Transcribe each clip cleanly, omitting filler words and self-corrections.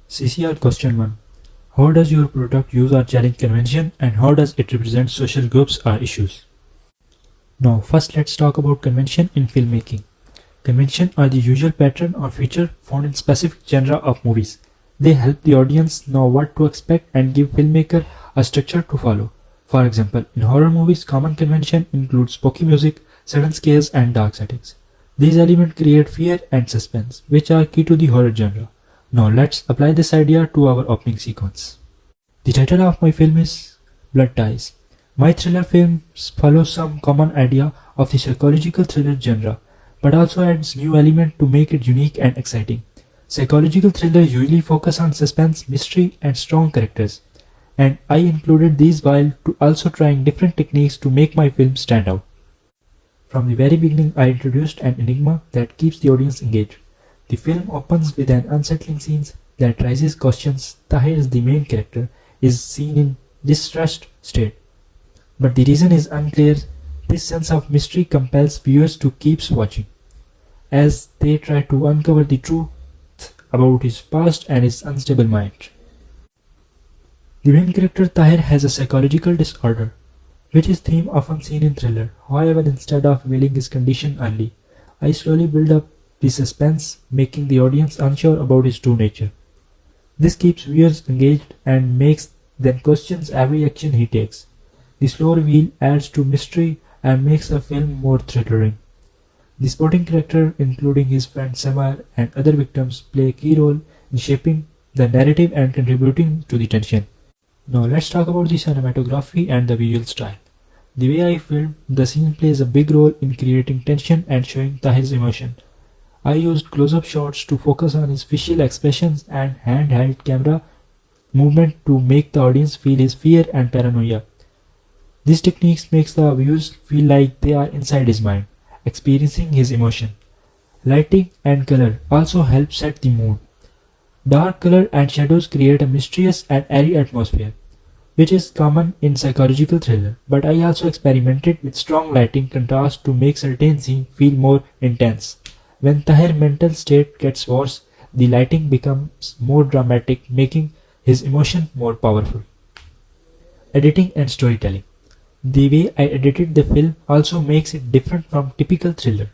CCR Question 1. How does your product use or challenge convention, and how does it represent social groups or issues? Now, first let's talk about convention in filmmaking. Convention are the usual pattern or feature found in specific genre of movies. They help the audience know what to expect and give filmmaker a structure to follow. For example, in horror movies, common convention includes spooky music, sudden scares, and dark settings. These elements create fear and suspense, which are key to the horror genre. Now let's apply this idea to our opening sequence. The title of my film is Blood Ties. My thriller films follow some common idea of the psychological thriller genre, but also adds new element to make it unique and exciting. Psychological thrillers usually focus on suspense, mystery, and strong characters, and I included these while also trying different techniques to make my film stand out. From the very beginning, I introduced an enigma that keeps the audience engaged. The film opens with an unsettling scene that raises questions. Tahir, the main character, is seen in distressed state, but the reason is unclear. This sense of mystery compels viewers to keep watching, as they try to uncover the truth about his past and his unstable mind. The main character Tahir has a psychological disorder, which is theme often seen in thriller. However, instead of revealing his condition early, I slowly build up the suspense, making the audience unsure about his true nature. This keeps viewers engaged and makes them question every action he takes. The slow reveal adds to mystery and makes the film more thrilling. The supporting character, including his friend Samar and other victims, play a key role in shaping the narrative and contributing to the tension. Now let's talk about the cinematography and the visual style. The way I filmed the scene plays a big role in creating tension and showing Tahir's emotion. I used close-up shots to focus on his facial expressions and handheld camera movement to make the audience feel his fear and paranoia. These techniques makes the viewers feel like they are inside his mind, experiencing his emotion. Lighting and color also help set the mood. Dark color and shadows create a mysterious and airy atmosphere, which is common in psychological thriller, but I also experimented with strong lighting contrast to make certain scenes feel more intense. When Tahir's mental state gets worse, the lighting becomes more dramatic, making his emotion more powerful. Editing and storytelling. The way I edited the film also makes it different from typical thriller.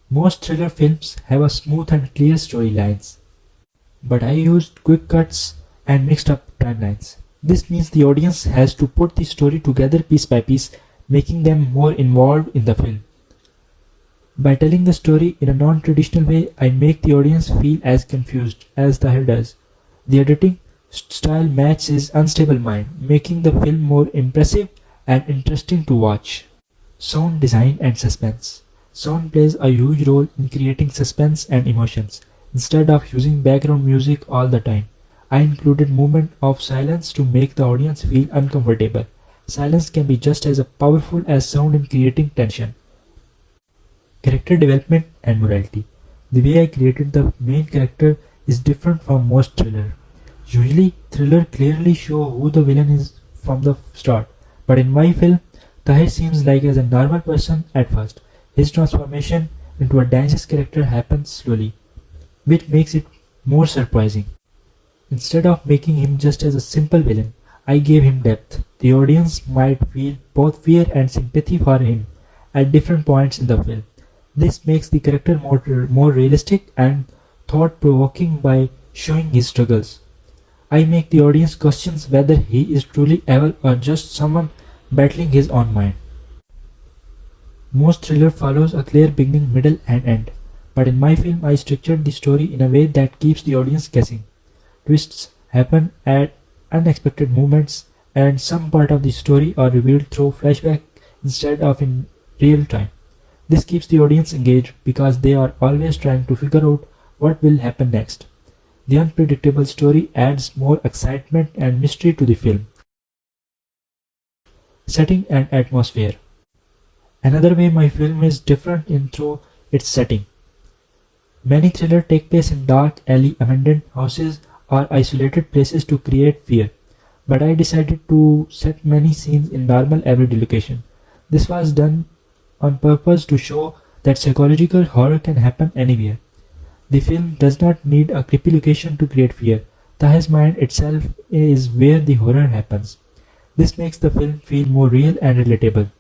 Most thriller films have a smooth and clear storylines, but I used quick cuts and mixed up timelines. This means the audience has to put the story together piece by piece, making them more involved in the film. By telling the story in a non-traditional way, I make the audience feel as confused as Tahir does. The editing style matches his unstable mind, making the film more impressive and interesting to watch. Sound design and suspense. Sound plays a huge role in creating suspense and emotions. Instead of using background music all the time, I included movement of silence to make the audience feel uncomfortable. Silence can be just as powerful as sound in creating tension. Character development and morality. The way I created the main character is different from most thrillers. Usually, thrillers clearly show who the villain is from the start, but in my film, Tahir seems like as a normal person at first. His transformation into a dangerous character happens slowly, which makes it more surprising. Instead of making him just as a simple villain, I gave him depth. The audience might feel both fear and sympathy for him at different points in the film. This makes the character more realistic and thought-provoking by showing his struggles. I make the audience question whether he is truly evil or just someone battling his own mind. Most thriller follows a clear beginning, middle and end, but in my film I structured the story in a way that keeps the audience guessing. Twists happen at unexpected moments, and some part of the story are revealed through flashback instead of in real time. This keeps the audience engaged because they are always trying to figure out what will happen next. The unpredictable story adds more excitement and mystery to the film. Setting and atmosphere. Another way my film is different in through its setting. Many thrillers take place in dark, alley, abandoned houses, or isolated places to create fear, but I decided to set many scenes in normal everyday location. This was done on purpose to show that psychological horror can happen anywhere. The film does not need a creepy location to create fear. Taha's mind itself is where the horror happens. This makes the film feel more real and relatable.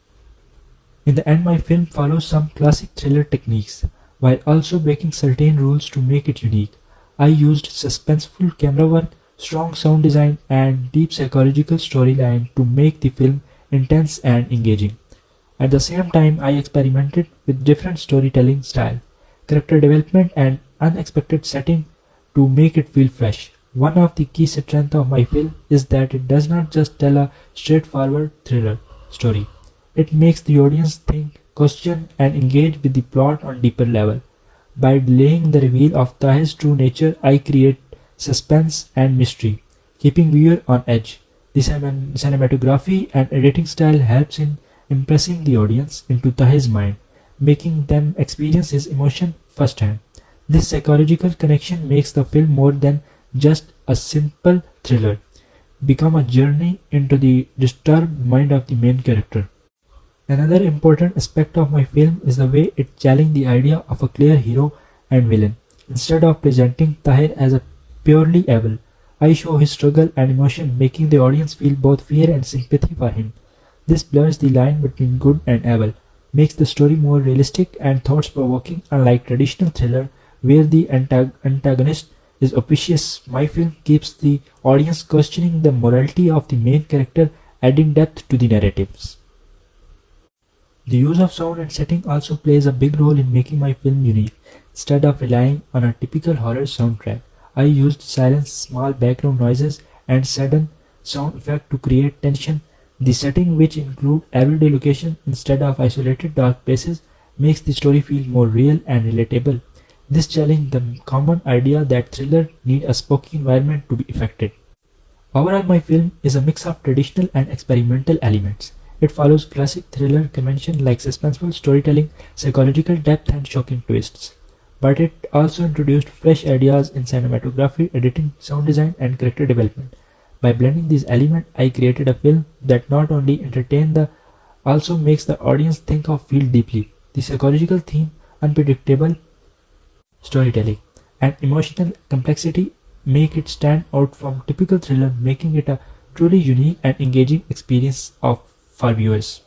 In the end, my film follows some classic thriller techniques, while also breaking certain rules to make it unique. I used suspenseful camera work, strong sound design, and deep psychological storyline to make the film intense and engaging. At the same time, I experimented with different storytelling style, character development, and unexpected setting to make it feel fresh. One of the key strengths of my film is that it does not just tell a straightforward thriller story. It makes the audience think, question, and engage with the plot on deeper level. By delaying the reveal of Tahi's true nature, I create suspense and mystery, keeping viewer on edge. The cinematography and editing style helps in impressing the audience into Tahi's mind, making them experience his emotion firsthand. This psychological connection makes the film more than just a simple thriller, become a journey into the disturbed mind of the main character. Another important aspect of my film is the way it challenged the idea of a clear hero and villain. Instead of presenting Tahir as a purely evil, I show his struggle and emotion, making the audience feel both fear and sympathy for him. This blurs the line between good and evil, makes the story more realistic and thought-provoking, unlike traditional thriller where the antagonist is oppressive. My film keeps the audience questioning the morality of the main character, adding depth to the narratives. The use of sound and setting also plays a big role in making my film unique. Instead of relying on a typical horror soundtrack, I used silence, small background noises, and sudden sound effect to create tension. The setting, which include everyday location instead of isolated dark places, makes the story feel more real and relatable. This challenged the common idea that thriller need a spooky environment to be effective. Overall, my film is a mix of traditional and experimental elements. It follows classic thriller convention like suspenseful storytelling, psychological depth, and shocking twists. But it also introduced fresh ideas in cinematography, editing, sound design, and character development. By blending these elements, I created a film that not only entertains the also makes the audience think or feel deeply. The psychological theme, unpredictable storytelling, and emotional complexity make it stand out from typical thriller, making it a truly unique and engaging experience for viewers.